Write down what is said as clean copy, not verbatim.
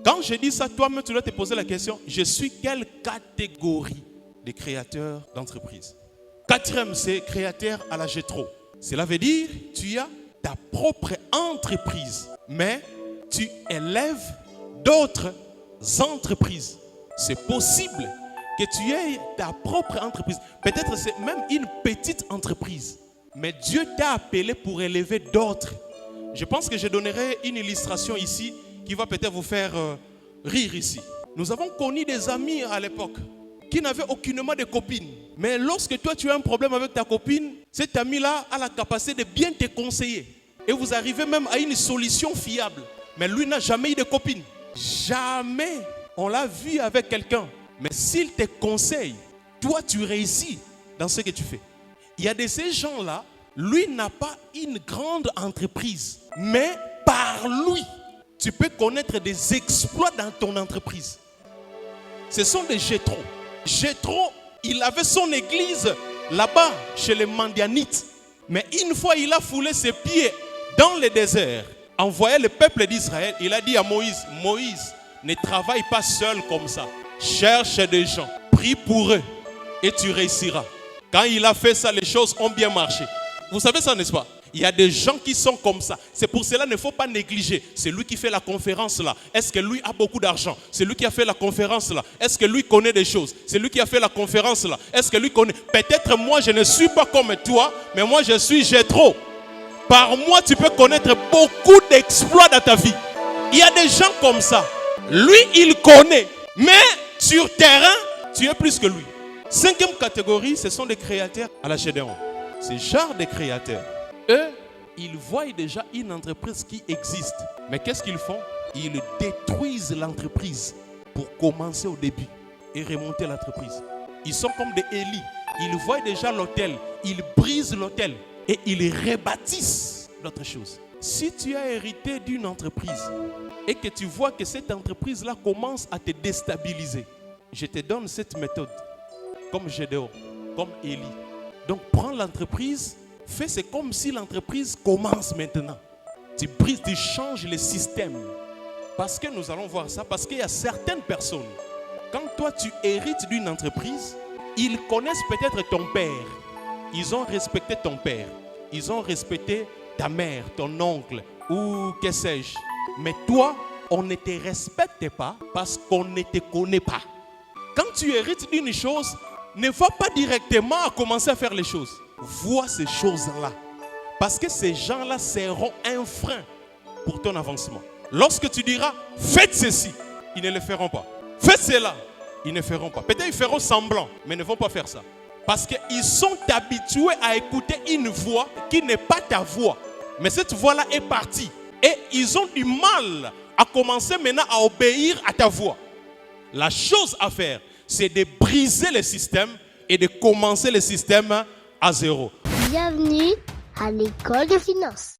Quand je dis ça, toi-même, tu dois te poser la question, je suis quelle catégorie de créateurs d'entreprise? Quatrième, c'est créateur à la Jethro. Cela veut dire, tu as ta propre entreprise, mais tu élèves d'autres entreprises. C'est possible que tu aies ta propre entreprise. Peut-être c'est même une petite entreprise. Mais Dieu t'a appelé pour élever d'autres. Je pense que je donnerai une illustration ici qui va peut-être vous faire rire ici. Nous avons connu des amis à l'époque qui n'avaient aucunement de copines. Mais lorsque toi tu as un problème avec ta copine, cet ami-là a la capacité de bien te conseiller. Et vous arrivez même à une solution fiable. Mais lui n'a jamais eu de copine. Jamais on l'a vu avec quelqu'un. Mais s'il te conseille, toi tu réussis dans ce que tu fais. Il y a de ces gens-là, lui n'a pas une grande entreprise. Mais par lui, tu peux connaître des exploits dans ton entreprise. Ce sont des Jethro. Jethro, il avait son église là-bas chez les Mandianites. Mais une fois, il a foulé ses pieds dans le désert, envoyé le peuple d'Israël. Il a dit à Moïse, Moïse, ne travaille pas seul comme ça. Cherche des gens, prie pour eux et tu réussiras. Quand il a fait ça, les choses ont bien marché. Vous savez ça, n'est-ce pas? Il y a des gens qui sont comme ça. C'est pour cela qu'il ne faut pas négliger. C'est lui qui fait la conférence là. Est-ce que lui a beaucoup d'argent? C'est lui qui a fait la conférence là. Est-ce que lui connaît des choses? C'est lui qui a fait la conférence là. Est-ce que lui connaît? Peut-être moi je ne suis pas comme toi, mais moi je suis Jethro. Par moi tu peux connaître beaucoup d'exploits dans ta vie. Il y a des gens comme ça. Lui il connaît, mais sur terrain tu es plus que lui. Cinquième catégorie, ce sont des créateurs à la Gédéon. Ce genre de créateurs, eux, ils voient déjà une entreprise qui existe. Mais qu'est-ce qu'ils font? Ils détruisent l'entreprise pour commencer au début et remonter l'entreprise. Ils sont comme des Élie. Ils voient déjà l'hôtel, ils brisent l'hôtel et ils rebâtissent d'autres choses. Si tu as hérité d'une entreprise et que tu vois que cette entreprise-là commence à te déstabiliser, je te donne cette méthode, comme Gédéon, comme Élie. Donc prends l'entreprise, fais c'est comme si l'entreprise commence maintenant. Tu brises, tu changes le système. Parce que nous allons voir ça, parce qu'il y a certaines personnes, quand toi tu hérites d'une entreprise, ils connaissent peut-être ton père. Ils ont respecté ton père. Ils ont respecté ta mère, ton oncle, ou que sais-je. Mais toi, on ne te respecte pas parce qu'on ne te connaît pas. Quand tu hérites d'une chose, ne va pas directement à commencer à faire les choses. Vois ces choses-là. Parce que ces gens-là seront un frein pour ton avancement. Lorsque tu diras, faites ceci, ils ne le feront pas. Faites cela, ils ne feront pas. Peut-être ils feront semblant, mais ne vont pas faire ça. Parce qu'ils sont habitués à écouter une voix qui n'est pas ta voix. Mais cette voix-là est partie. Et ils ont du mal à commencer maintenant à obéir à ta voix. La chose à faire, c'est de briser le système et de commencer le système à zéro. Bienvenue à l'école de finance.